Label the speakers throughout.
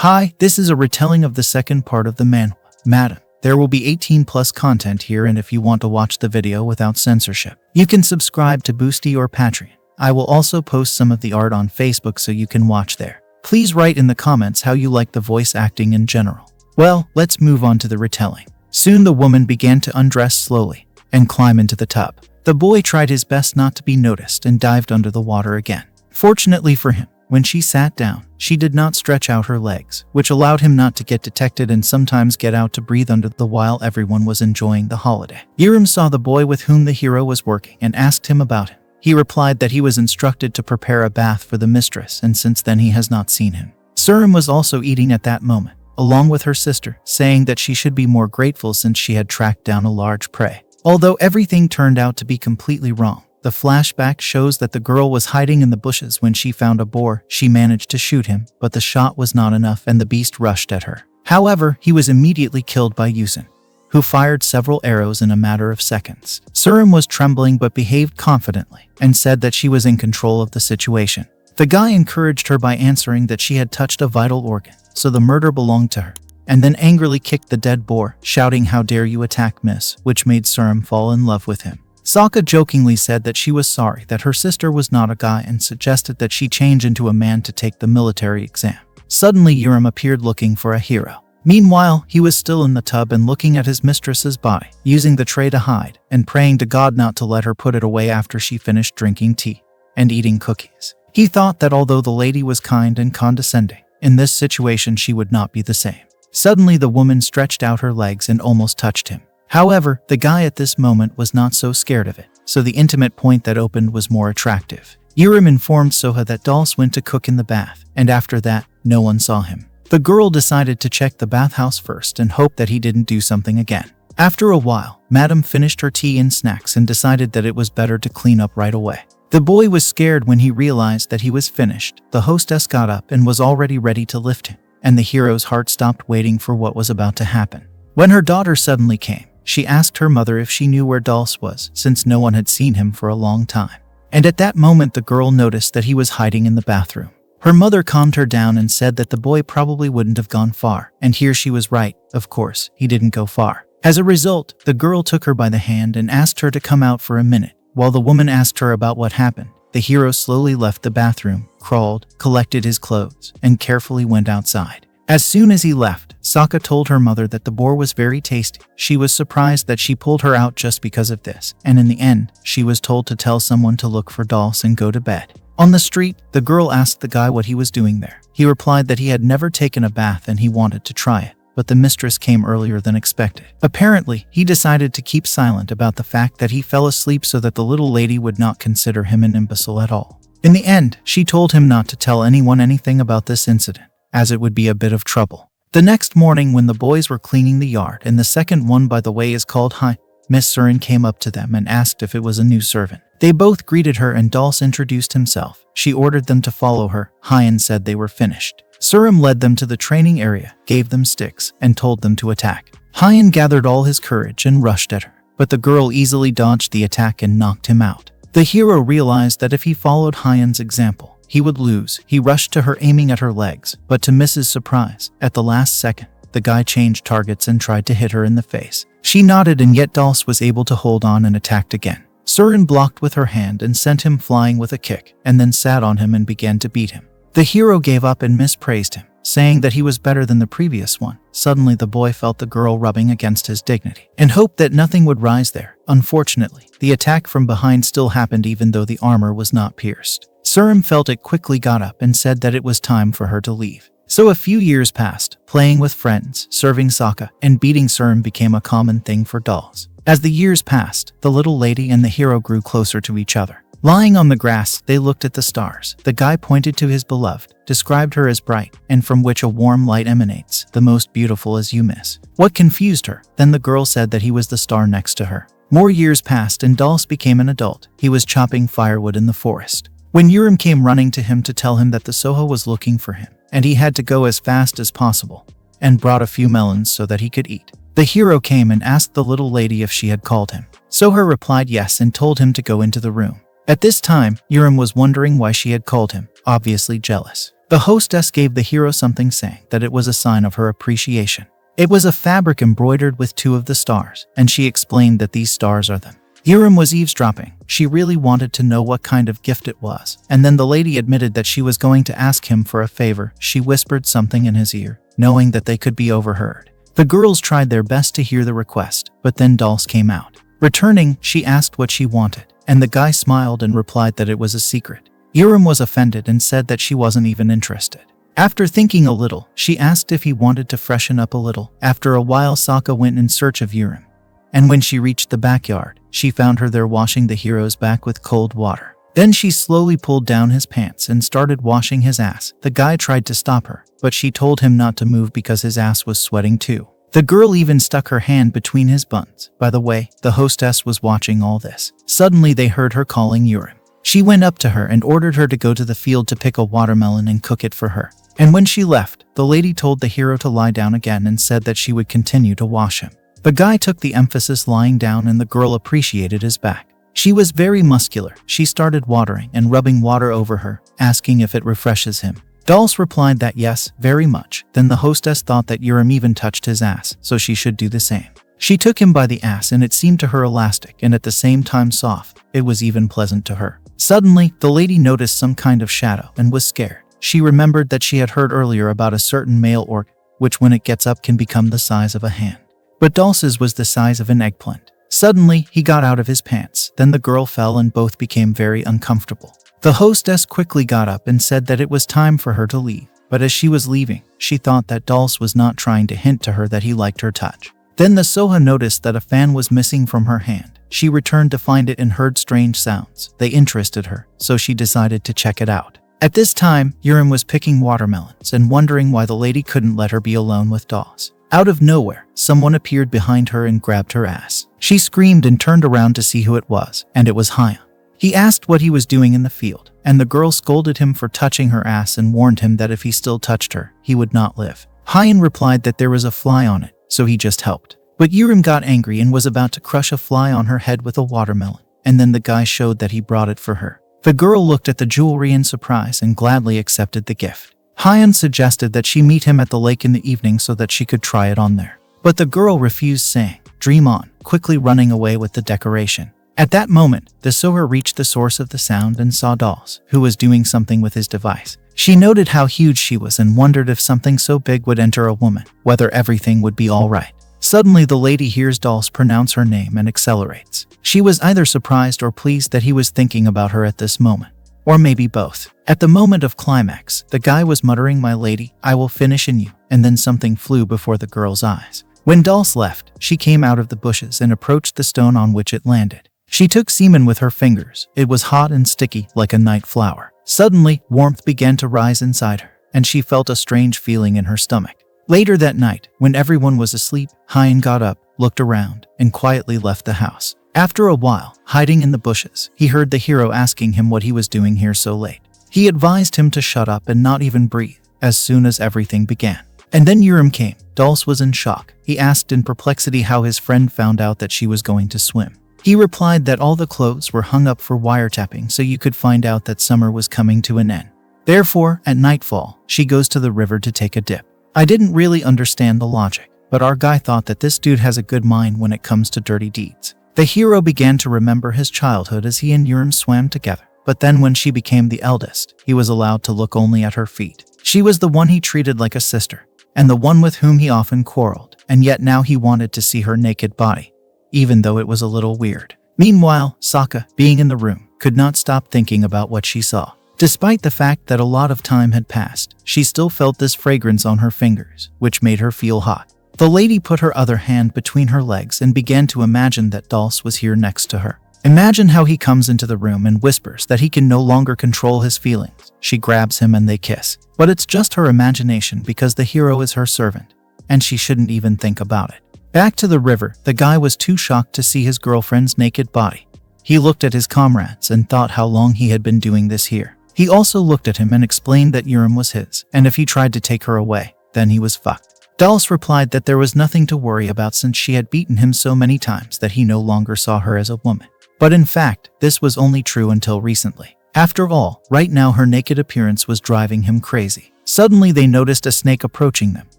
Speaker 1: Hi, this is a retelling of the second part of the manhwa. Madam, there will be 18 plus content here, and if you want to watch the video without censorship, you can subscribe to Boosty or Patreon. I will also post some of the art on Facebook so you can watch there. Please write in the comments how you like the voice acting in general. Well, let's move on to the retelling. Soon the woman began to undress slowly and climb into the tub. The boy tried his best not to be noticed and dived under the water again. Fortunately for him, when she sat down, she did not stretch out her legs, which allowed him not to get detected and sometimes get out to breathe under the while everyone was enjoying the holiday. Yurim saw the boy with whom the hero was working and asked him about him. He replied that he was instructed to prepare a bath for the mistress, and since then he has not seen him. Surim was also eating at that moment, along with her sister, saying that she should be more grateful since she had tracked down a large prey. Although everything turned out to be completely wrong, the flashback shows that the girl was hiding in the bushes when she found a boar. She managed to shoot him, but the shot was not enough and the beast rushed at her. However, he was immediately killed by Yusin, who fired several arrows in a matter of seconds. Surim was trembling but behaved confidently and said that she was in control of the situation. The guy encouraged her by answering that she had touched a vital organ, so the murder belonged to her, and then angrily kicked the dead boar, shouting, "How dare you attack Miss," which made Surim fall in love with him. Sokka jokingly said that she was sorry that her sister was not a guy and suggested that she change into a man to take the military exam. Suddenly Yurim appeared looking for a hero. Meanwhile, he was still in the tub and looking at his mistress's body, using the tray to hide, and praying to God not to let her put it away after she finished drinking tea and eating cookies. He thought that although the lady was kind and condescending, in this situation she would not be the same. Suddenly the woman stretched out her legs and almost touched him. However, the guy at this moment was not so scared of it, so the intimate point that opened was more attractive. Yurim informed Soha that Dals went to cook in the bath, and after that, no one saw him. The girl decided to check the bathhouse first and hoped that he didn't do something again. After a while, Madam finished her tea and snacks and decided that it was better to clean up right away. The boy was scared when he realized that he was finished. The hostess got up and was already ready to lift him, and the hero's heart stopped waiting for what was about to happen. When her daughter suddenly came, she asked her mother if she knew where Dals was, since no one had seen him for a long time. And at that moment the girl noticed that he was hiding in the bathroom. Her mother calmed her down and said that the boy probably wouldn't have gone far, and here she was right. Of course, he didn't go far. As a result, the girl took her by the hand and asked her to come out for a minute. While the woman asked her about what happened, the hero slowly left the bathroom, crawled, collected his clothes, and carefully went outside. As soon as he left, Sokka told her mother that the boar was very tasty. She was surprised that she pulled her out just because of this, and in the end, she was told to tell someone to look for Dals and go to bed. On the street, the girl asked the guy what he was doing there. He replied that he had never taken a bath and he wanted to try it, but the mistress came earlier than expected. Apparently, he decided to keep silent about the fact that he fell asleep so that the little lady would not consider him an imbecile at all. In the end, she told him not to tell anyone anything about this incident, as it would be a bit of trouble. The next morning when the boys were cleaning the yard, and the second one by the way is called Hai, Miss Surin came up to them and asked if it was a new servant. They both greeted her and Dals introduced himself. She ordered them to follow her. Hyan said they were finished. Surim led them to the training area, gave them sticks, and told them to attack. Hyan gathered all his courage and rushed at her, but the girl easily dodged the attack and knocked him out. The hero realized that if he followed Hyan's example, he would lose. He rushed to her aiming at her legs, but to Mrs. Surprise, at the last second, the guy changed targets and tried to hit her in the face. She nodded and yet Dals was able to hold on and attacked again. Surin blocked with her hand and sent him flying with a kick, and then sat on him and began to beat him. The hero gave up and mispraised him, saying that he was better than the previous one. Suddenly the boy felt the girl rubbing against his dignity, and hoped that nothing would rise there. Unfortunately, the attack from behind still happened even though the armor was not pierced. Surim felt it, quickly got up and said that it was time for her to leave. So a few years passed. Playing with friends, serving Sokka, and beating Surim became a common thing for Dals. As the years passed, the little lady and the hero grew closer to each other. Lying on the grass, they looked at the stars. The guy pointed to his beloved, described her as bright, and from which a warm light emanates, the most beautiful as you miss. What confused her? Then the girl said that he was the star next to her. More years passed and Dals became an adult. He was chopping firewood in the forest, when Yurim came running to him to tell him that the Soha was looking for him, and he had to go as fast as possible, and brought a few melons so that he could eat. The hero came and asked the little lady if she had called him. Soha replied yes and told him to go into the room. At this time, Yurim was wondering why she had called him, obviously jealous. The hostess gave the hero something, saying that it was a sign of her appreciation. It was a fabric embroidered with 2 of the stars, and she explained that these stars are them. Yurim was eavesdropping. She really wanted to know what kind of gift it was, and then the lady admitted that she was going to ask him for a favor. She whispered something in his ear, knowing that they could be overheard. The girls tried their best to hear the request, but then Dulce came out. Returning, she asked what she wanted, and the guy smiled and replied that it was a secret. Yurim was offended and said that she wasn't even interested. After thinking a little, she asked if he wanted to freshen up a little. After a while, Sokka went in search of Yurim. And when she reached the backyard, she found her there washing the hero's back with cold water. Then she slowly pulled down his pants and started washing his ass. The guy tried to stop her, but she told him not to move because his ass was sweating too. The girl even stuck her hand between his buns. By the way, the hostess was watching all this. Suddenly they heard her calling Yurim. She went up to her and ordered her to go to the field to pick a watermelon and cook it for her. And when she left, the lady told the hero to lie down again and said that she would continue to wash him. The guy took the emphasis lying down, and the girl appreciated his back. She was very muscular. She started watering and rubbing water over her, asking if it refreshes him. Dulce replied that yes, very much. Then the hostess thought that Yurim even touched his ass, so she should do the same. She took him by the ass and it seemed to her elastic and at the same time soft. It was even pleasant to her. Suddenly, the lady noticed some kind of shadow and was scared. She remembered that she had heard earlier about a certain male organ, which when it gets up can become the size of a hand. But Dulce's was the size of an eggplant. Suddenly, he got out of his pants. Then the girl fell and both became very uncomfortable. The hostess quickly got up and said that it was time for her to leave. But as she was leaving, she thought that Dulce was not trying to hint to her that he liked her touch. Then the Soha noticed that a fan was missing from her hand. She returned to find it and heard strange sounds. They interested her, so she decided to check it out. At this time, Yurim was picking watermelons and wondering why the lady couldn't let her be alone with Dulce. Out of nowhere, someone appeared behind her and grabbed her ass. She screamed and turned around to see who it was, and it was Haya. He asked what he was doing in the field, and the girl scolded him for touching her ass and warned him that if he still touched her, he would not live. Hyan replied that there was a fly on it, so he just helped. But Yurim got angry and was about to crush a fly on her head with a watermelon, and then the guy showed that he brought it for her. The girl looked at the jewelry in surprise and gladly accepted the gift. Hyan suggested that she meet him at the lake in the evening so that she could try it on there. But the girl refused, saying, "Dream on," quickly running away with the decoration. At that moment, the Soher reached the source of the sound and saw Dulce, who was doing something with his device. She noted how huge she was and wondered if something so big would enter a woman, whether everything would be alright. Suddenly the lady hears Dulce pronounce her name and accelerates. She was either surprised or pleased that he was thinking about her at this moment. Or maybe both. At the moment of climax, the guy was muttering, "My lady, I will finish in you," and then something flew before the girl's eyes. When Dulce left, she came out of the bushes and approached the stone on which it landed. She took semen with her fingers. It was hot and sticky, like a night flower. Suddenly, warmth began to rise inside her, and she felt a strange feeling in her stomach. Later that night, when everyone was asleep, Hyan got up, looked around, and quietly left the house. After a while, hiding in the bushes, he heard the hero asking him what he was doing here so late. He advised him to shut up and not even breathe, as soon as everything began. And then Yurim came. Dulce was in shock. He asked in perplexity how his friend found out that she was going to swim. He replied that all the clothes were hung up for wiretapping so you could find out that summer was coming to an end. Therefore, at nightfall, she goes to the river to take a dip. I didn't really understand the logic, but our guy thought that this dude has a good mind when it comes to dirty deeds. The hero began to remember his childhood as he and Yurim swam together, but then when she became the eldest, he was allowed to look only at her feet. She was the one he treated like a sister, and the one with whom he often quarreled, and yet now he wanted to see her naked body, even though it was a little weird. Meanwhile, Sokka, being in the room, could not stop thinking about what she saw. Despite the fact that a lot of time had passed, she still felt this fragrance on her fingers, which made her feel hot. The lady put her other hand between her legs and began to imagine that Dulce was here next to her. Imagine how he comes into the room and whispers that he can no longer control his feelings. She grabs him and they kiss. But it's just her imagination because the hero is her servant, and she shouldn't even think about it. Back to the river, the guy was too shocked to see his girlfriend's naked body. He looked at his comrades and thought how long he had been doing this here. He also looked at him and explained that Yurim was his, and if he tried to take her away, then he was fucked. Dulce replied that there was nothing to worry about since she had beaten him so many times that he no longer saw her as a woman. But in fact, this was only true until recently. After all, right now her naked appearance was driving him crazy. Suddenly they noticed a snake approaching them.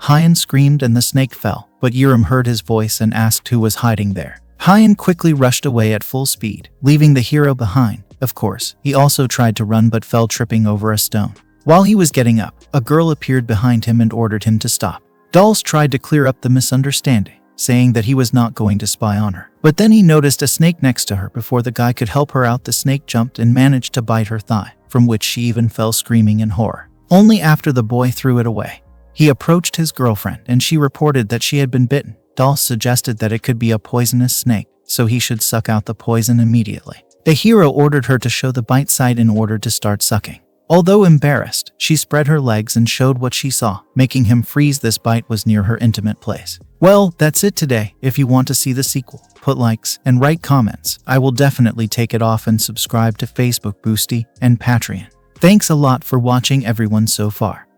Speaker 1: Hyan screamed and the snake fell, but Yurim heard his voice and asked who was hiding there. Hyan quickly rushed away at full speed, leaving the hero behind. Of course, he also tried to run but fell tripping over a stone. While he was getting up, a girl appeared behind him and ordered him to stop. Dolls tried to clear up the misunderstanding, saying that he was not going to spy on her. But then he noticed a snake next to her. Before the guy could help her out, the snake jumped and managed to bite her thigh, from which she even fell screaming in horror. Only after the boy threw it away. He approached his girlfriend and she reported that she had been bitten. Dolls suggested that it could be a poisonous snake, so he should suck out the poison immediately. The hero ordered her to show the bite side in order to start sucking. Although embarrassed, she spread her legs and showed what she saw, making him freeze. This bite was near her intimate place. Well, that's it today. If you want to see the sequel, put likes and write comments. I will definitely take it off and subscribe to Facebook, Boosty, and Patreon. Thanks a lot for watching everyone so far.